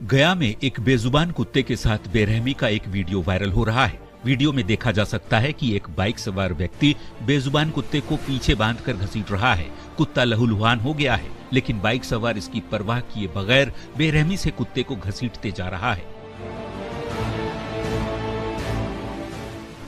गया में एक बेजुबान कुत्ते के साथ बेरहमी का एक वीडियो वायरल हो रहा है। वीडियो में देखा जा सकता है कि एक बाइक सवार व्यक्ति बेजुबान कुत्ते को पीछे बांधकर घसीट रहा है। कुत्ता लहूलुहान हो गया है, लेकिन बाइक सवार इसकी परवाह किए बगैर बेरहमी से कुत्ते को घसीटते जा रहा है।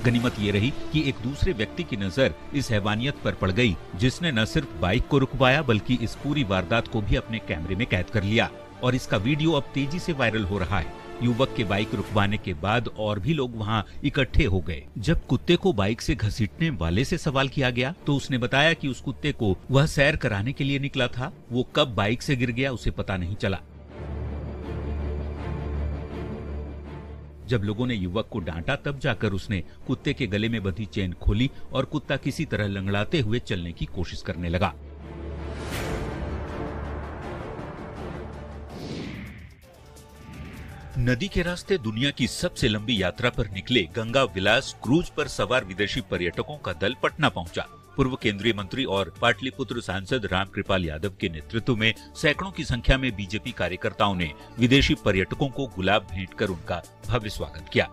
गनीमत ये रही कि एक दूसरे व्यक्ति की नजर इस हैवानियत पर पड़ गई, जिसने न सिर्फ बाइक को रुकवाया बल्कि इस पूरी वारदात को भी अपने कैमरे में कैद कर लिया और इसका वीडियो अब तेजी से वायरल हो रहा है। युवक के बाइक रुकवाने के बाद और भी लोग वहां इकट्ठे हो गए। जब कुत्ते को बाइक से घसीटने वाले से सवाल किया गया तो उसने बताया कि उस कुत्ते को वह सैर कराने के लिए निकला था। वो कब बाइक से गिर गया उसे पता नहीं चला। जब लोगों ने युवक को डांटा तब जाकर उसने कुत्ते के गले में बंधी चेन खोली और कुत्ता किसी तरह लंगड़ाते हुए चलने की कोशिश करने लगा। नदी के रास्ते दुनिया की सबसे लंबी यात्रा पर निकले गंगा विलास क्रूज पर सवार विदेशी पर्यटकों का दल पटना पहुंचा। पूर्व केंद्रीय मंत्री और पाटलिपुत्र सांसद रामकृपाल यादव के नेतृत्व में सैकड़ों की संख्या में बीजेपी कार्यकर्ताओं ने विदेशी पर्यटकों को गुलाब भेंट कर उनका भव्य स्वागत किया।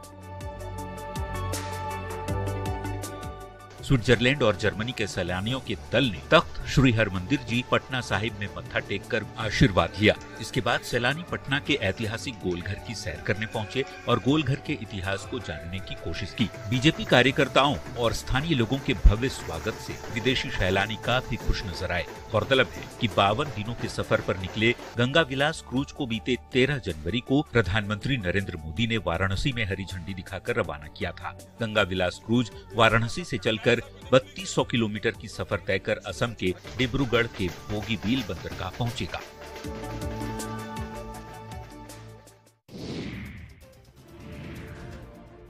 स्विट्जरलैंड और जर्मनी के सैलानियों के दल ने तख्त श्री हरमंदिर जी पटना साहिब में मत्था टेककर आशीर्वाद लिया। इसके बाद सैलानी पटना के ऐतिहासिक गोलघर की सैर करने पहुंचे और गोलघर के इतिहास को जानने की कोशिश की। बीजेपी कार्यकर्ताओं और स्थानीय लोगों के भव्य स्वागत से विदेशी सैलानी काफी खुश नजर आए। गौरतलब है कि 52 दिनों के सफर पर निकले गंगा विलास क्रूज को बीते 13 जनवरी को प्रधानमंत्री नरेंद्र मोदी ने वाराणसी में हरी झंडी दिखाकर रवाना किया था। गंगा विलास क्रूज वाराणसी से चलकर 3200 किलोमीटर की सफर तय कर असम के डिब्रूगढ़ के बोगीबील बंदरगाह पहुंचेगा।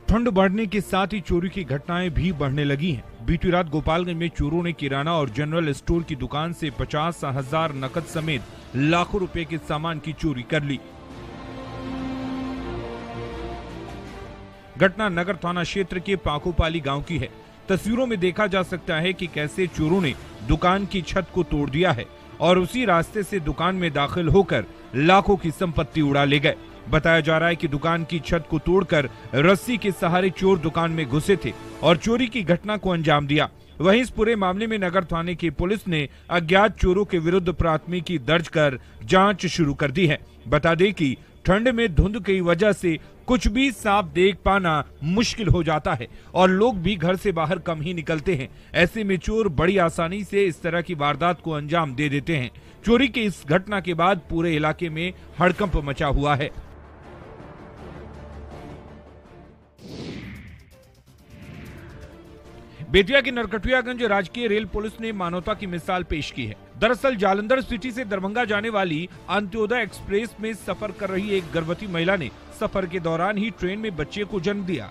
ठंड बढ़ने के साथ ही चोरी की घटनाएं भी बढ़ने लगी हैं। बीती रात गोपालगंज में चोरों ने किराना और जनरल स्टोर की दुकान से 50,000 नकद समेत लाखों रुपए के सामान की चोरी कर ली। घटना नगर थाना क्षेत्र के पाकोपाली गांव की है। तस्वीरों में देखा जा सकता है कि कैसे चोरों ने दुकान की छत को तोड़ दिया है और उसी रास्ते से दुकान में दाखिल होकर लाखों की संपत्ति उड़ा ले गए। बताया जा रहा है कि दुकान की छत को तोड़कर रस्सी के सहारे चोर दुकान में घुसे थे और चोरी की घटना को अंजाम दिया। वहीं इस पूरे मामले में नगर थाने की पुलिस ने अज्ञात चोरों के विरुद्ध प्राथमिकी दर्ज कर जांच शुरू कर दी है। बता दें कि ठंड में धुंध की वजह से कुछ भी साफ देख पाना मुश्किल हो जाता है और लोग भी घर से बाहर कम ही निकलते हैं। ऐसे में चोर बड़ी आसानी से इस तरह की वारदात को अंजाम दे देते हैं। चोरी की इस घटना के बाद पूरे इलाके में हड़कंप मचा हुआ है। बेतिया के नरकटियागंज राजकीय रेल पुलिस ने मानवता की मिसाल पेश की है। दरअसल जालंधर सिटी से दरभंगा जाने वाली अंत्योदय एक्सप्रेस में सफर कर रही एक गर्भवती महिला ने सफर के दौरान ही ट्रेन में बच्चे को जन्म दिया।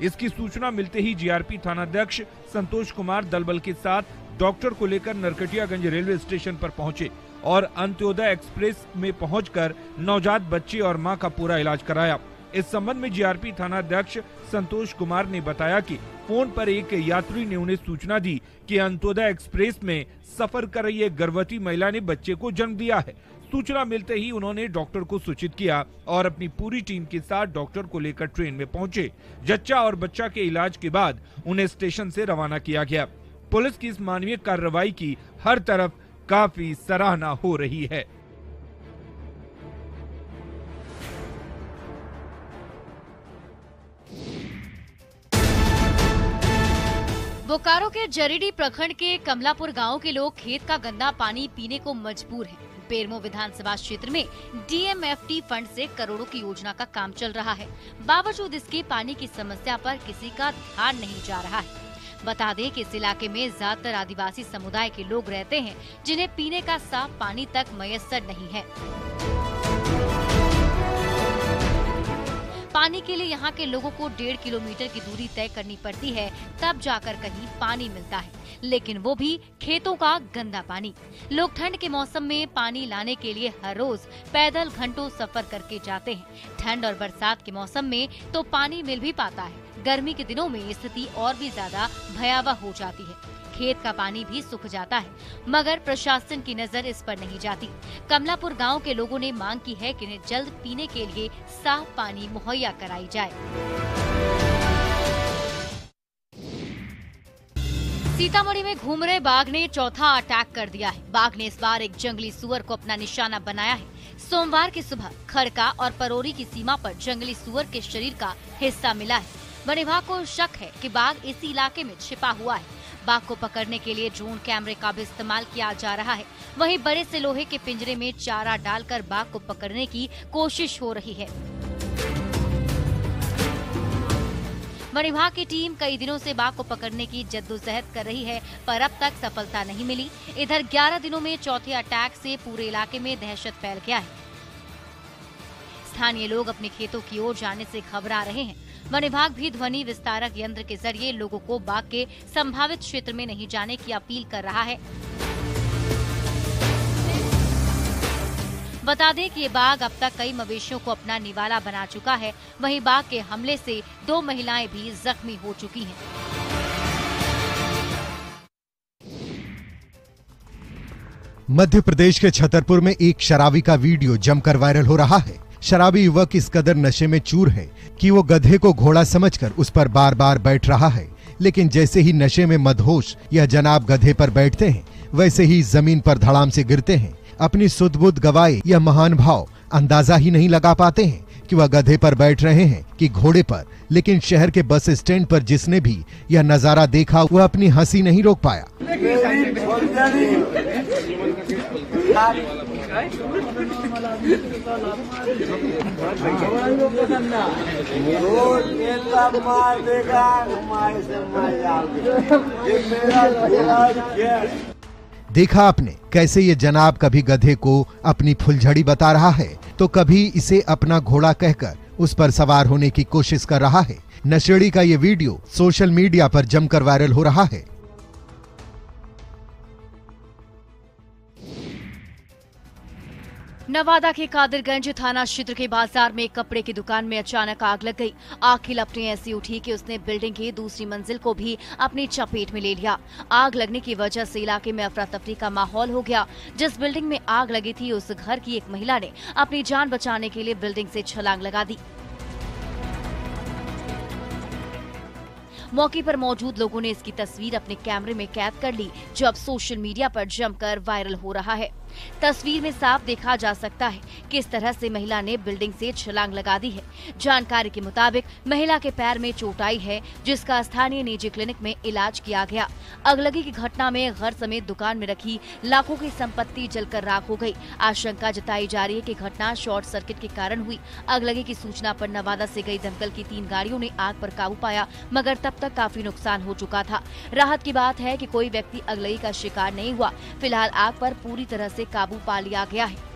इसकी सूचना मिलते ही जीआरपी थानाध्यक्ष संतोष कुमार दलबल के साथ डॉक्टर को लेकर नरकटियागंज रेलवे स्टेशन पर पहुंचे और अंत्योदय एक्सप्रेस में पहुंचकर नवजात बच्चे और मां का पूरा इलाज कराया। इस संबंध में जीआरपी थानाध्यक्ष संतोष कुमार ने बताया कि फोन पर एक यात्री ने उन्हें सूचना दी कि अंत्योदय एक्सप्रेस में सफर कर रही एक गर्भवती महिला ने बच्चे को जन्म दिया है। सूचना मिलते ही उन्होंने डॉक्टर को सूचित किया और अपनी पूरी टीम के साथ डॉक्टर को लेकर ट्रेन में पहुंचे। जच्चा और बच्चा के इलाज के बाद उन्हें स्टेशन से रवाना किया गया। पुलिस की इस मानवीय कार्रवाई की हर तरफ काफी सराहना हो रही है। बोकारो के जरीडी प्रखंड के कमलापुर गांव के लोग खेत का गंदा पानी पीने को मजबूर हैं। बेरमो विधानसभा क्षेत्र में डीएमएफटी फंड से करोड़ों की योजना का काम चल रहा है। बावजूद इसके पानी की समस्या पर किसी का ध्यान नहीं जा रहा है। बता दें कि इस इलाके में ज्यादातर आदिवासी समुदाय के लोग रहते हैं, जिन्हें पीने का साफ पानी तक मयस्सर नहीं है। पानी के लिए यहाँ के लोगों को 1.5 किलोमीटर की दूरी तय करनी पड़ती है, तब जाकर कहीं पानी मिलता है, लेकिन वो भी खेतों का गंदा पानी। लोग ठंड के मौसम में पानी लाने के लिए हर रोज पैदल घंटों सफर करके जाते हैं। ठंड और बरसात के मौसम में तो पानी मिल भी पाता है, गर्मी के दिनों में स्थिति और भी ज्यादा भयावह हो जाती है। खेत का पानी भी सूख जाता है, मगर प्रशासन की नजर इस पर नहीं जाती। कमलापुर गांव के लोगों ने मांग की है कि इन्हें जल्द पीने के लिए साफ पानी मुहैया कराई जाए। सीतामढ़ी में घूम रहे बाघ ने चौथा अटैक कर दिया है। बाघ ने इस बार एक जंगली सुअर को अपना निशाना बनाया है। सोमवार की सुबह खरका और परोरी की सीमा पर जंगली सुअर के शरीर का हिस्सा मिला है। वन विभाग को शक है कि बाघ इसी इलाके में छिपा हुआ है। बाघ को पकड़ने के लिए ड्रोन कैमरे का भी इस्तेमाल किया जा रहा है। वहीं बड़े से लोहे के पिंजरे में चारा डालकर बाघ को पकड़ने की कोशिश हो रही है। वन विभाग की टीम कई दिनों से बाघ को पकड़ने की जद्दोजहद कर रही है, पर अब तक सफलता नहीं मिली। इधर 11 दिनों में चौथे अटैक से पूरे इलाके में दहशत फैल गया है। स्थानीय लोग अपने खेतों की ओर जाने से घबरा रहे हैं। वन विभाग भी ध्वनि विस्तारक यंत्र के जरिए लोगों को बाघ के संभावित क्षेत्र में नहीं जाने की अपील कर रहा है। बता दें कि ये बाघ अब तक कई मवेशियों को अपना निवाला बना चुका है। वहीं बाघ के हमले से 2 महिलाएं भी जख्मी हो चुकी हैं। मध्य प्रदेश के छतरपुर में एक शराबी का वीडियो जमकर वायरल हो रहा है। शराबी युवक इस कदर नशे में चूर है कि वो गधे को घोड़ा समझकर उस पर बार बार बैठ रहा है, लेकिन जैसे ही नशे में मदहोश यह जनाब गधे पर बैठते हैं, वैसे ही जमीन पर धड़ाम से गिरते हैं। अपनी सुध बुध गवाए यह महान भाव अंदाजा ही नहीं लगा पाते हैं कि वह गधे पर बैठ रहे हैं कि घोड़े पर। लेकिन शहर के बस स्टैंड पर जिसने भी यह नजारा देखा वह अपनी हंसी नहीं रोक पाया। देखा आपने कैसे ये जनाब कभी गधे को अपनी फुलझड़ी बता रहा है तो कभी इसे अपना घोड़ा कहकर उस पर सवार होने की कोशिश कर रहा है। नशेड़ी का ये वीडियो सोशल मीडिया पर जमकर वायरल हो रहा है। नवादा के कादिरगंज थाना क्षेत्र के बाजार में एक कपड़े की दुकान में अचानक आग लग गई। आग की लपटें ऐसी उठी कि उसने बिल्डिंग की दूसरी मंजिल को भी अपनी चपेट में ले लिया। आग लगने की वजह से इलाके में अफरा तफरी का माहौल हो गया। जिस बिल्डिंग में आग लगी थी उस घर की एक महिला ने अपनी जान बचाने के लिए बिल्डिंग से छलांग लगा दी। मौके पर मौजूद लोगों ने इसकी तस्वीर अपने कैमरे में कैद कर ली, जो अब सोशल मीडिया पर जमकर वायरल हो रहा है। तस्वीर में साफ देखा जा सकता है किस तरह से महिला ने बिल्डिंग से छलांग लगा दी है। जानकारी के मुताबिक महिला के पैर में चोट आई है, जिसका स्थानीय निजी क्लिनिक में इलाज किया गया। अगलगी की घटना में घर समेत दुकान में रखी लाखों की संपत्ति जलकर राख हो गई। आशंका जताई जा रही है कि घटना शॉर्ट सर्किट के कारण हुई। अगलगी की सूचना पर नवादा से गई दमकल की 3 गाड़ियों ने आग पर काबू पाया, मगर तब तक काफी नुकसान हो चुका था। राहत की बात है कि कोई व्यक्ति अगलगी का शिकार नहीं हुआ। फिलहाल आग पर पूरी तरह से काबू पा लिया गया है।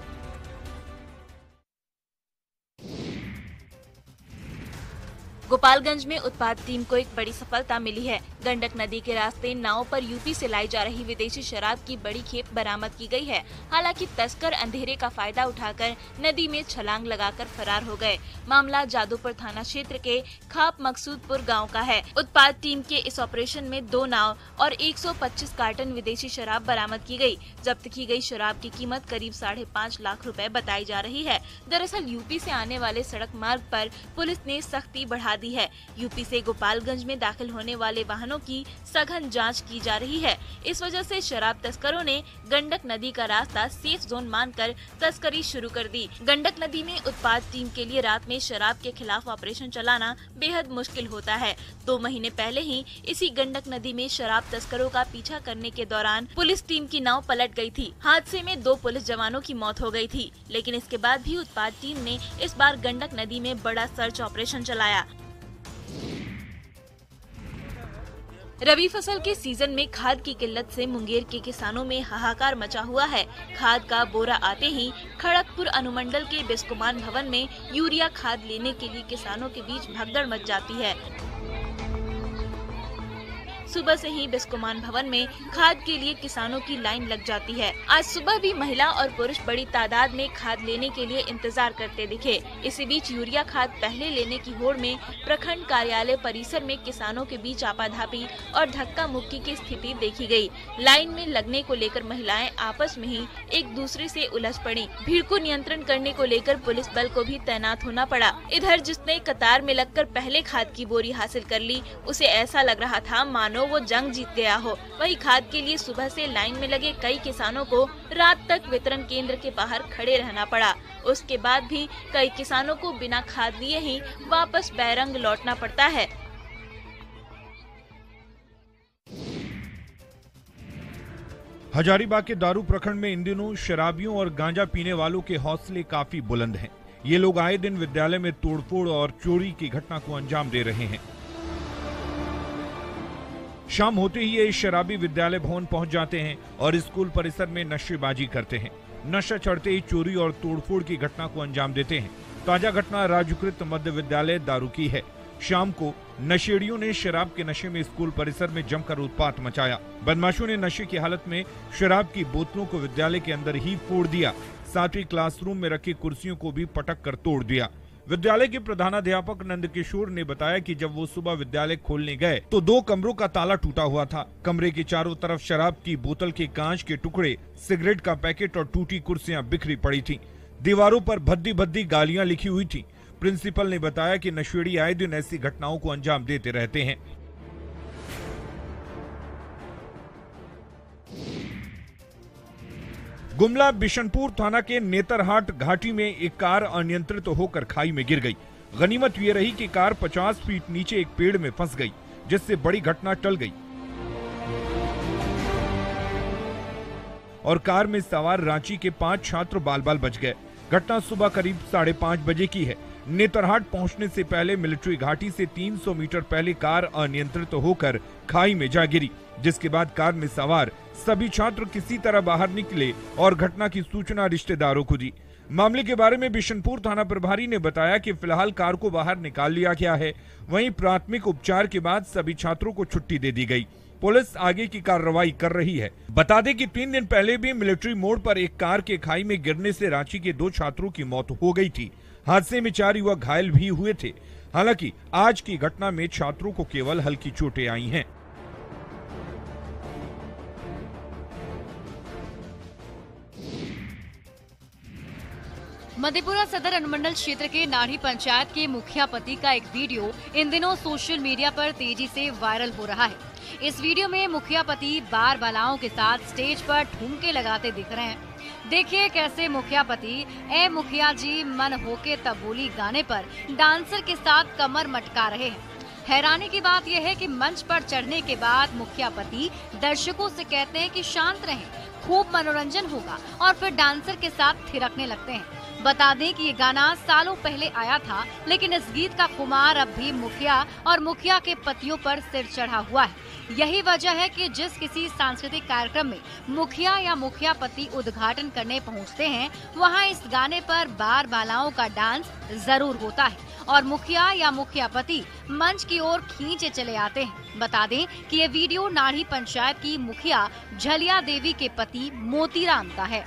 गोपालगंज में उत्पाद टीम को एक बड़ी सफलता मिली है। गंडक नदी के रास्ते नाव पर यूपी से लाई जा रही विदेशी शराब की बड़ी खेप बरामद की गई है। हालांकि तस्कर अंधेरे का फायदा उठाकर नदी में छलांग लगाकर फरार हो गए। मामला जादूपुर थाना क्षेत्र के खाप मकसूदपुर गांव का है। उत्पाद टीम के इस ऑपरेशन में 2 नाव और 125 कार्टन विदेशी शराब बरामद की गई। जब्त की गई शराब की कीमत करीब 5.5 लाख रुपए बताई जा रही है। दरअसल यूपी से आने वाले सड़क मार्ग पर पुलिस ने सख्ती बढ़ा दी है। यूपी से गोपालगंज में दाखिल होने वाले वाहनों की सघन जांच की जा रही है। इस वजह से शराब तस्करों ने गंडक नदी का रास्ता सेफ जोन मानकर तस्करी शुरू कर दी। गंडक नदी में उत्पाद टीम के लिए रात में शराब के खिलाफ ऑपरेशन चलाना बेहद मुश्किल होता है। 2 महीने पहले ही इसी गंडक नदी में शराब तस्करों का पीछा करने के दौरान पुलिस टीम की नाव पलट गई थी। हादसे में 2 पुलिस जवानों की मौत हो गई थी, लेकिन इसके बाद भी उत्पाद टीम ने इस बार गंडक नदी में बड़ा सर्च ऑपरेशन चलाया। रबी फसल के सीजन में खाद की किल्लत से मुंगेर के किसानों में हाहाकार मचा हुआ है। खाद का बोरा आते ही खड़गपुर अनुमंडल के बिस्कुमान भवन में यूरिया खाद लेने के लिए किसानों के बीच भगदड़ मच जाती है। सुबह से ही बिस्कोमान भवन में खाद के लिए किसानों की लाइन लग जाती है। आज सुबह भी महिला और पुरुष बड़ी तादाद में खाद लेने के लिए इंतजार करते दिखे। इसी बीच यूरिया खाद पहले लेने की होड़ में प्रखंड कार्यालय परिसर में किसानों के बीच आपाधापी और धक्का मुक्की की स्थिति देखी गई। लाइन में लगने को लेकर महिलाएं आपस में ही एक दूसरे से उलझ पड़ी। भीड़ को नियंत्रण करने को लेकर पुलिस बल को भी तैनात होना पड़ा। इधर जिसने कतार में लगकर पहले खाद की बोरी हासिल कर ली, उसे ऐसा लग रहा था मानो वो जंग जीत गया हो। वही खाद के लिए सुबह से लाइन में लगे कई किसानों को रात तक वितरण केंद्र के बाहर खड़े रहना पड़ा। उसके बाद भी कई किसानों को बिना खाद लिए ही वापस बैरंग लौटना पड़ता है। हजारीबाग के दारू प्रखंड में इन दिनों शराबियों और गांजा पीने वालों के हौसले काफी बुलंद हैं। ये लोग आए दिन विद्यालय में तोड़फोड़ और चोरी की घटना को अंजाम दे रहे हैं। शाम होते ही ये शराबी विद्यालय भवन पहुंच जाते हैं और स्कूल परिसर में नशेबाजी करते हैं। नशा चढ़ते ही चोरी और तोड़फोड़ की घटना को अंजाम देते हैं। ताजा घटना राजूकृत मध्य विद्यालय दारू की है। शाम को नशेड़ियों ने शराब के नशे में स्कूल परिसर में जमकर उत्पात मचाया। बदमाशों ने नशे की हालत में शराब की बोतलों को विद्यालय के अंदर ही फोड़ दिया। साथ ही क्लासरूम में रखी कुर्सियों को भी पटक कर तोड़ दिया। विद्यालय के प्रधानाध्यापक नंदकिशोर ने बताया कि जब वो सुबह विद्यालय खोलने गए तो 2 कमरों का ताला टूटा हुआ था। कमरे के चारों तरफ शराब की बोतल के कांच के टुकड़े, सिगरेट का पैकेट और टूटी कुर्सियां बिखरी पड़ी थीं। दीवारों पर भद्दी भद्दी गालियां लिखी हुई थी। प्रिंसिपल ने बताया कि नशेड़ी आए दिन ऐसी घटनाओं को अंजाम देते रहते हैं। गुमला बिशनपुर थाना के नेतरहाट घाटी में एक कार अनियंत्रित होकर खाई में गिर गई। गनीमत ये रही कि कार 50 फीट नीचे एक पेड़ में फंस गई, जिससे बड़ी घटना टल गई और कार में सवार रांची के 5 छात्र बाल बाल बच गए। घटना सुबह करीब 5:30 बजे की है। नेतरहाट पहुंचने से पहले मिलिट्री घाटी से 300 मीटर पहले कार अनियंत्रित होकर खाई में जा गिरी, जिसके बाद कार में सवार सभी छात्र किसी तरह बाहर निकले और घटना की सूचना रिश्तेदारों को दी। मामले के बारे में बिशनपुर थाना प्रभारी ने बताया कि फिलहाल कार को बाहर निकाल लिया गया है। वहीं प्राथमिक उपचार के बाद सभी छात्रों को छुट्टी दे दी गई। पुलिस आगे की कार्रवाई कर रही है। बता दें कि 3 दिन पहले भी मिलिट्री मोड़ पर एक कार के खाई में गिरने से रांची के 2 छात्रों की मौत हो गई थी। हादसे में 4 युवक घायल भी हुए थे। हालांकि आज की घटना में छात्रों को केवल हल्की चोटें आई हैं। मधेपुरा सदर अनुमंडल क्षेत्र के नाढ़ी पंचायत के मुखिया पति का एक वीडियो इन दिनों सोशल मीडिया पर तेजी से वायरल हो रहा है। इस वीडियो में मुखिया पति बार बालाओं के साथ स्टेज पर ठुमके लगाते दिख रहे हैं। देखिए कैसे मुखिया पति ए मुखिया जी मन होके तब बोली गाने पर डांसर के साथ कमर मटका रहे हैं। हैरानी की बात यह है कि मंच पर चढ़ने के बाद मुखिया पति दर्शकों से कहते हैं कि शांत रहें, खूब मनोरंजन होगा और फिर डांसर के साथ थिरकने लगते हैं। बता दें कि ये गाना सालों पहले आया था, लेकिन इस गीत का खुमार अब भी मुखिया और मुखिया के पतियों पर सिर चढ़ा हुआ है। यही वजह है कि जिस किसी सांस्कृतिक कार्यक्रम में मुखिया या मुखिया पति उद्घाटन करने पहुंचते हैं, वहां इस गाने पर बार बालाओं का डांस जरूर होता है और मुखिया या मुखिया पति मंच की ओर खींचे चले आते हैं। बता दें कि ये वीडियो नाढ़ी पंचायत की मुखिया झलिया देवी के पति मोतीराम का है।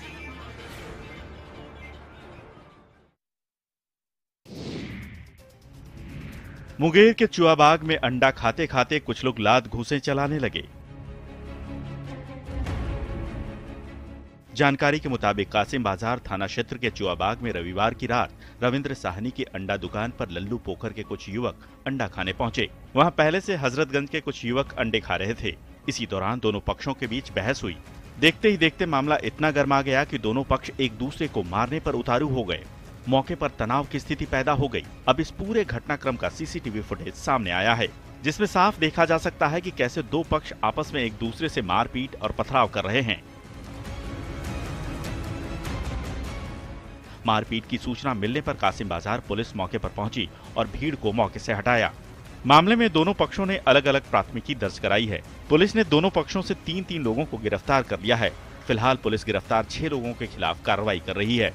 मुंगेर के चुआबाग में अंडा खाते खाते कुछ लोग लात घूंसे चलाने लगे। जानकारी के मुताबिक कासिम बाजार थाना क्षेत्र के चुआबाग में रविवार की रात रविंद्र साहनी की अंडा दुकान पर लल्लू पोखर के कुछ युवक अंडा खाने पहुंचे। वहां पहले से हजरतगंज के कुछ युवक अंडे खा रहे थे। इसी दौरान दोनों पक्षों के बीच बहस हुई। देखते ही देखते मामला इतना गर्मा गया कि दोनों पक्ष एक दूसरे को मारने पर उतारू हो गए। मौके पर तनाव की स्थिति पैदा हो गई। अब इस पूरे घटनाक्रम का सीसीटीवी फुटेज सामने आया है, जिसमें साफ देखा जा सकता है कि कैसे दो पक्ष आपस में एक दूसरे से मारपीट और पथराव कर रहे हैं। मारपीट की सूचना मिलने पर कासिम बाजार पुलिस मौके पर पहुंची और भीड़ को मौके से हटाया। मामले में दोनों पक्षों ने अलग अलग प्राथमिकी दर्ज कराई है। पुलिस ने दोनों पक्षों से 3-3 लोगों को गिरफ्तार कर लिया है। फिलहाल पुलिस गिरफ्तार 6 लोगों के खिलाफ कार्रवाई कर रही है।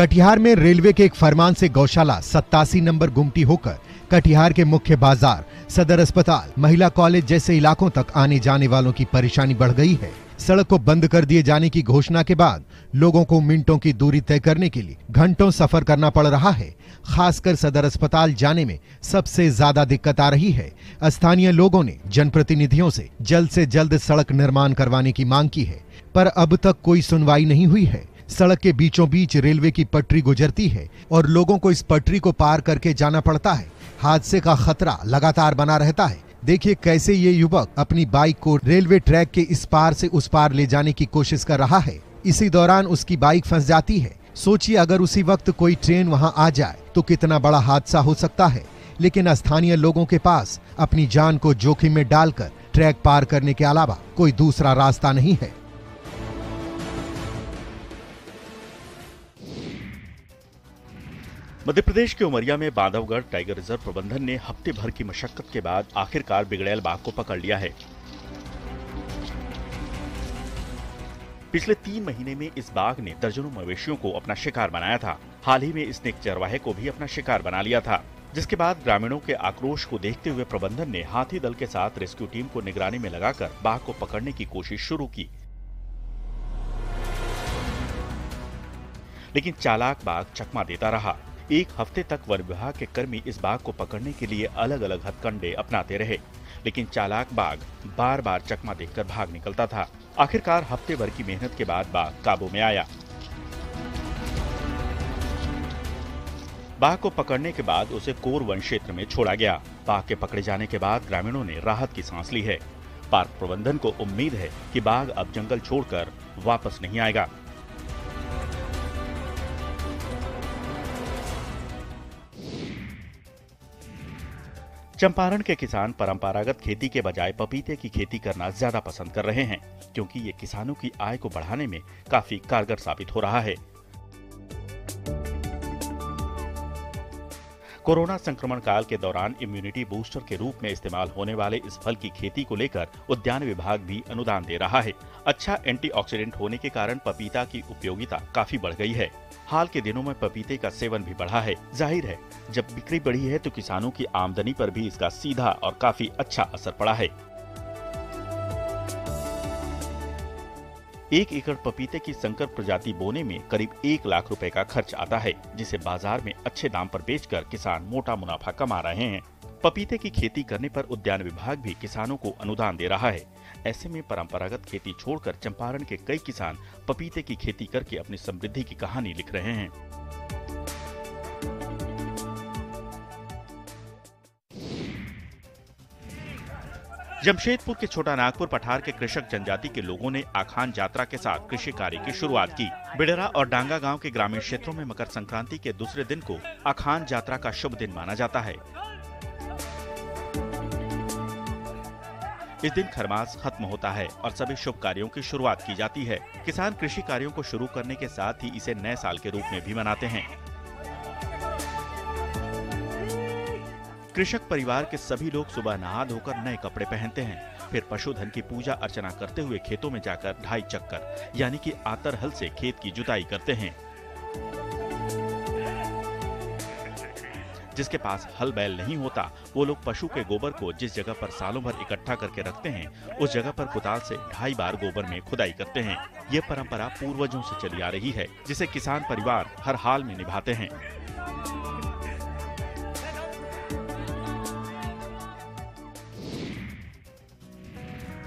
कटिहार में रेलवे के एक फरमान से गौशाला 87 नंबर गुमटी होकर कटिहार के मुख्य बाजार, सदर अस्पताल, महिला कॉलेज जैसे इलाकों तक आने जाने वालों की परेशानी बढ़ गई है। सड़क को बंद कर दिए जाने की घोषणा के बाद लोगों को मिनटों की दूरी तय करने के लिए घंटों सफर करना पड़ रहा है। खासकर सदर अस्पताल जाने में सबसे ज्यादा दिक्कत आ रही है। स्थानीय लोगों ने जनप्रतिनिधियों से जल्द सड़क निर्माण करवाने की मांग की है, पर अब तक कोई सुनवाई नहीं हुई है। सड़क के बीचों बीच रेलवे की पटरी गुजरती है और लोगों को इस पटरी को पार करके जाना पड़ता है। हादसे का खतरा लगातार बना रहता है। देखिए कैसे ये युवक अपनी बाइक को रेलवे ट्रैक के इस पार से उस पार ले जाने की कोशिश कर रहा है। इसी दौरान उसकी बाइक फंस जाती है। सोचिए अगर उसी वक्त कोई ट्रेन वहां आ जाए तो कितना बड़ा हादसा हो सकता है। लेकिन स्थानीय लोगों के पास अपनी जान को जोखिम में डालकर ट्रैक पार करने के अलावा कोई दूसरा रास्ता नहीं है। मध्य प्रदेश के उमरिया में बांधवगढ़ टाइगर रिजर्व प्रबंधन ने हफ्ते भर की मशक्कत के बाद आखिरकार बिगड़ैल बाघ को पकड़ लिया है। पिछले 3 महीने में इस बाघ ने दर्जनों मवेशियों को अपना शिकार बनाया था। हाल ही में इसने एक चरवाहे को भी अपना शिकार बना लिया था, जिसके बाद ग्रामीणों के आक्रोश को देखते हुए प्रबंधन ने हाथी दल के साथ रेस्क्यू टीम को निगरानी में लगाकर बाघ को पकड़ने की कोशिश शुरू की। लेकिन चालाक बाघ चकमा देता रहा। एक हफ्ते तक वन विभाग के कर्मी इस बाघ को पकड़ने के लिए अलग अलग हथकंडे अपनाते रहे, लेकिन चालाक बाघ बार बार चकमा देकर भाग निकलता था। आखिरकार हफ्ते भर की मेहनत के बाद बाघ काबू में आया। बाघ को पकड़ने के बाद उसे कोर वन क्षेत्र में छोड़ा गया। बाघ के पकड़े जाने के बाद ग्रामीणों ने राहत की सांस ली है। पार्क प्रबंधन को उम्मीद है कि बाघ अब जंगल छोड़कर वापस नहीं आएगा। चंपारण के किसान परंपरागत खेती के बजाय पपीते की खेती करना ज्यादा पसंद कर रहे हैं, क्योंकि ये किसानों की आय को बढ़ाने में काफी कारगर साबित हो रहा है। कोरोना संक्रमण काल के दौरान इम्यूनिटी बूस्टर के रूप में इस्तेमाल होने वाले इस फल की खेती को लेकर उद्यान विभाग भी अनुदान दे रहा है। अच्छा एंटीऑक्सीडेंट होने के कारण पपीता की उपयोगिता काफी बढ़ गई है। हाल के दिनों में पपीते का सेवन भी बढ़ा है। जाहिर है, जब बिक्री बढ़ी है तो किसानों की आमदनी पर भी इसका सीधा और काफी अच्छा असर पड़ा है। 1 एकड़ पपीते की संकर प्रजाति बोने में करीब 1 लाख रुपए का खर्च आता है, जिसे बाजार में अच्छे दाम पर बेचकर किसान मोटा मुनाफा कमा रहे हैं। पपीते की खेती करने पर उद्यान विभाग भी किसानों को अनुदान दे रहा है। ऐसे में परंपरागत खेती छोड़कर चंपारण के कई किसान पपीते की खेती करके अपनी समृद्धि की कहानी लिख रहे हैं। जमशेदपुर के छोटा नागपुर पठार के कृषक जनजाति के लोगों ने आखान यात्रा के साथ कृषि कार्य की शुरुआत की। बिडरा और डांगा गांव के ग्रामीण क्षेत्रों में मकर संक्रांति के दूसरे दिन को आखान यात्रा का शुभ दिन माना जाता है। इस दिन खरमास खत्म होता है और सभी शुभ कार्यों की शुरुआत की जाती है। किसान कृषि कार्यों को शुरू करने के साथ ही इसे नए साल के रूप में भी मनाते हैं। कृषक परिवार के सभी लोग सुबह नहा धोकर नए कपड़े पहनते हैं, फिर पशुधन की पूजा अर्चना करते हुए खेतों में जाकर 2.5 चक्कर यानी कि आतर हल से खेत की जुताई करते हैं। जिसके पास हल बैल नहीं होता, वो लोग पशु के गोबर को जिस जगह पर सालों भर इकट्ठा करके रखते हैं, उस जगह पर कुदाल से 2.5 बार गोबर में खुदाई करते हैं। ये परंपरा पूर्वजों से चली आ रही है, जिसे किसान परिवार हर हाल में निभाते हैं।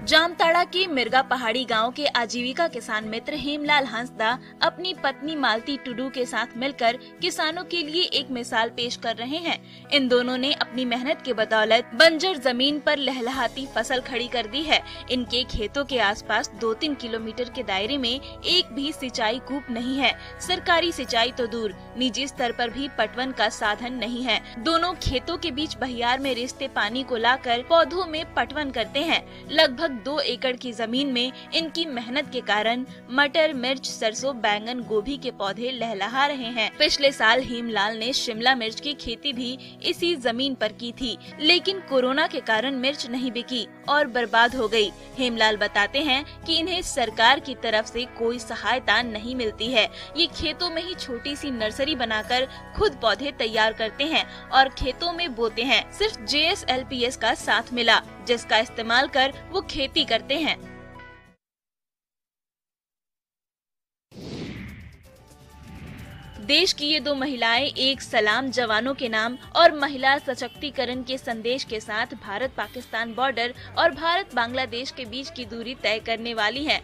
जामताड़ा के मिर्गा पहाड़ी गांव के आजीविका किसान मित्र हेमलाल हंसदा अपनी पत्नी मालती टुडू के साथ मिलकर किसानों के लिए एक मिसाल पेश कर रहे हैं। इन दोनों ने अपनी मेहनत के बदौलत बंजर जमीन पर लहलहाती फसल खड़ी कर दी है। इनके खेतों के आसपास 2-3 किलोमीटर के दायरे में एक भी सिंचाई कूप नहीं है। सरकारी सिंचाई तो दूर, निजी स्तर पर भी पटवन का साधन नहीं है। दोनों खेतों के बीच बहियार में रिश्ते पानी को लाकर पौधों में पटवन करते हैं। लगभग लगभग 2 एकड़ की जमीन में इनकी मेहनत के कारण मटर, मिर्च, सरसों, बैंगन, गोभी के पौधे लहलहा रहे हैं। पिछले साल हेमलाल ने शिमला मिर्च की खेती भी इसी जमीन पर की थी, लेकिन कोरोना के कारण मिर्च नहीं बिकी और बर्बाद हो गई। हेमलाल बताते हैं कि इन्हें सरकार की तरफ से कोई सहायता नहीं मिलती है। ये खेतों में ही छोटी सी नर्सरी बनाकर खुद पौधे तैयार करते हैं और खेतों में बोते हैं। सिर्फ JSLPS का साथ मिला, जिसका इस्तेमाल कर वो खेती करते हैं। देश की ये 2 महिलाएं एक सलाम जवानों के नाम और महिला सशक्तिकरण के संदेश के साथ भारत पाकिस्तान बॉर्डर और भारत बांग्लादेश के बीच की दूरी तय करने वाली हैं।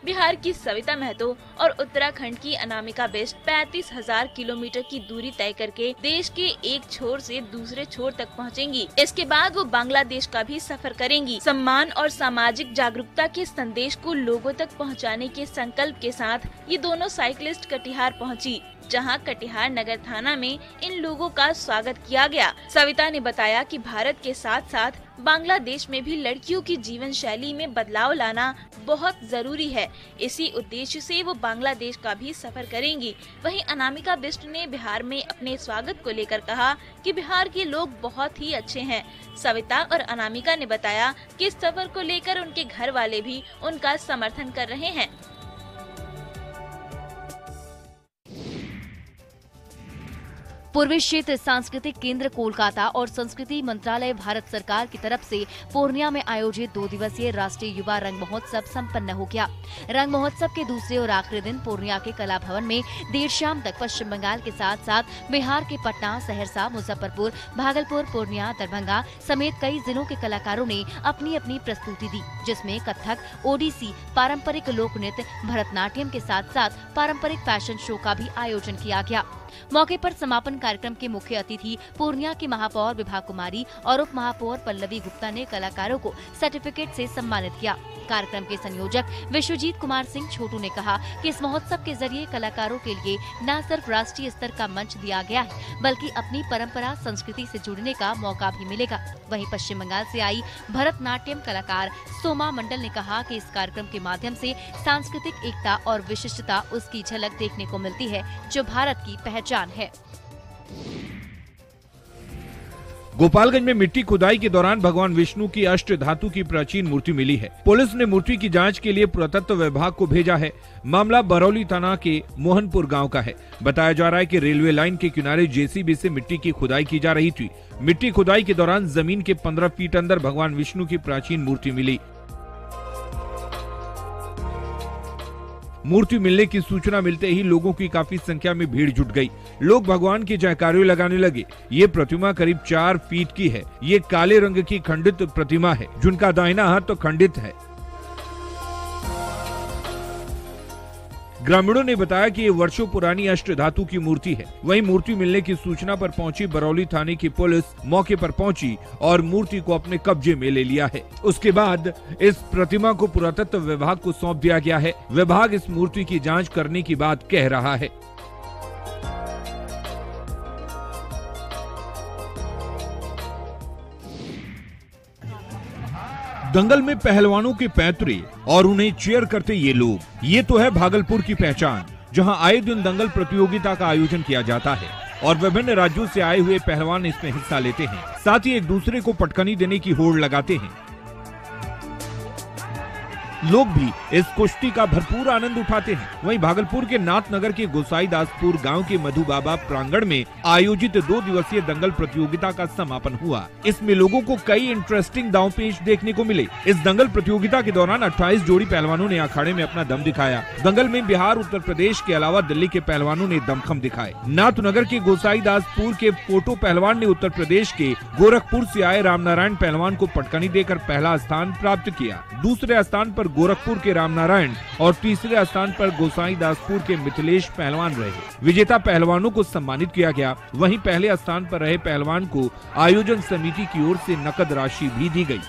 बिहार की सविता महतो और उत्तराखंड की अनामिका बिष्ट 35,000 किलोमीटर की दूरी तय करके देश के एक छोर से दूसरे छोर तक पहुंचेंगी। इसके बाद वो बांग्लादेश का भी सफर करेंगी। सम्मान और सामाजिक जागरूकता के संदेश को लोगों तक पहुंचाने के संकल्प के साथ ये दोनों साइकिलिस्ट कटिहार पहुंची, जहां कटिहार नगर थाना में इन लोगों का स्वागत किया गया। सविता ने बताया कि भारत के साथ साथ बांग्लादेश में भी लड़कियों की जीवन शैली में बदलाव लाना बहुत जरूरी है। इसी उद्देश्य से वो बांग्लादेश का भी सफर करेंगी। वहीं अनामिका बिष्ट ने बिहार में अपने स्वागत को लेकर कहा कि बिहार के लोग बहुत ही अच्छे हैं। सविता और अनामिका ने बताया कि इस सफर को लेकर उनके घर वाले भी उनका समर्थन कर रहे हैं। पूर्वी क्षेत्र सांस्कृतिक केंद्र कोलकाता और संस्कृति मंत्रालय भारत सरकार की तरफ से पूर्णिया में आयोजित 2 दिवसीय राष्ट्रीय युवा रंग महोत्सव संपन्न हो गया। रंग महोत्सव के दूसरे और आखिरी दिन पूर्णिया के कला भवन में देर शाम तक पश्चिम बंगाल के साथ साथ बिहार के पटना, सहरसा, मुजफ्फरपुर, भागलपुर, पूर्णिया, दरभंगा समेत कई जिलों के कलाकारों ने अपनी अपनी प्रस्तुति दी, जिसमें कथक, ओडिसी, पारंपरिक लोक नृत्य, भरतनाट्यम के साथ साथ पारंपरिक फैशन शो का भी आयोजन किया गया। मौके पर समापन कार्यक्रम के मुख्य अतिथि पूर्णिया की महापौर विभा कुमारी और उप महापौर पल्लवी गुप्ता ने कलाकारों को सर्टिफिकेट से सम्मानित किया। कार्यक्रम के संयोजक विश्वजीत कुमार सिंह छोटू ने कहा कि इस महोत्सव के जरिए कलाकारों के लिए न सिर्फ राष्ट्रीय स्तर का मंच दिया गया है, बल्कि अपनी परंपरा संस्कृति से जुड़ने का मौका भी मिलेगा। वहीं पश्चिम बंगाल से आई भरतनाट्यम कलाकार सोमा मंडल ने कहा कि इस कार्यक्रम के माध्यम से सांस्कृतिक एकता और विशिष्टता उसकी झलक देखने को मिलती है, जो भारत की पहचान है। गोपालगंज में मिट्टी खुदाई के दौरान भगवान विष्णु की अष्ट धातु की प्राचीन मूर्ति मिली है। पुलिस ने मूर्ति की जांच के लिए पुरातत्व विभाग को भेजा है। मामला बरौली थाना के मोहनपुर गांव का है। बताया जा रहा है कि रेलवे लाइन के किनारे जेसीबी से मिट्टी की खुदाई की जा रही थी। मिट्टी खुदाई के दौरान जमीन के 15 फीट अंदर भगवान विष्णु की प्राचीन मूर्ति मिली। मूर्ति मिलने की सूचना मिलते ही लोगों की काफी संख्या में भीड़ जुट गई। लोग भगवान की जयकारे लगाने लगे। ये प्रतिमा करीब 4 फीट की है। ये काले रंग की खंडित प्रतिमा है, जिनका दाहिना हाथ तो खंडित है। ग्रामीणों ने बताया कि ये वर्षों पुरानी अष्ट धातु की मूर्ति है। वहीं मूर्ति मिलने की सूचना पर पहुंची बरौली थाने की पुलिस मौके पर पहुंची और मूर्ति को अपने कब्जे में ले लिया है। उसके बाद इस प्रतिमा को पुरातत्व विभाग को सौंप दिया गया है। विभाग इस मूर्ति की जांच करने की बात कह रहा है। दंगल में पहलवानों के पैतरे और उन्हें चीयर करते ये लोग, ये तो है भागलपुर की पहचान, जहां आए दिन दंगल प्रतियोगिता का आयोजन किया जाता है और विभिन्न राज्यों से आए हुए पहलवान इसमें हिस्सा लेते हैं। साथ ही एक दूसरे को पटकनी देने की होड़ लगाते हैं। लोग भी इस कुश्ती का भरपूर आनंद उठाते हैं। वहीं भागलपुर के नाथनगर के गोसाईदासपुर गांव के मधु बाबा प्रांगण में आयोजित 2 दिवसीय दंगल प्रतियोगिता का समापन हुआ। इसमें लोगों को कई इंटरेस्टिंग दांवपेच देखने को मिले। इस दंगल प्रतियोगिता के दौरान 28 जोड़ी पहलवानों ने अखाड़े में अपना दम दिखाया। दंगल में बिहार, उत्तर प्रदेश के अलावा दिल्ली के पहलवानों ने दमखम दिखाए। नाथनगर के गोसाईदासपुर के फोटो पहलवान ने उत्तर प्रदेश के गोरखपुर से आए रामनारायण पहलवान को पटकनी देकर पहला स्थान प्राप्त किया। दूसरे स्थान पर गोरखपुर के रामनारायण और तीसरे स्थान पर गोसाईदासपुर के मिथिलेश पहलवान रहे। विजेता पहलवानों को सम्मानित किया गया। वहीं पहले स्थान पर रहे पहलवान को आयोजन समिति की ओर से नकद राशि भी दी गई।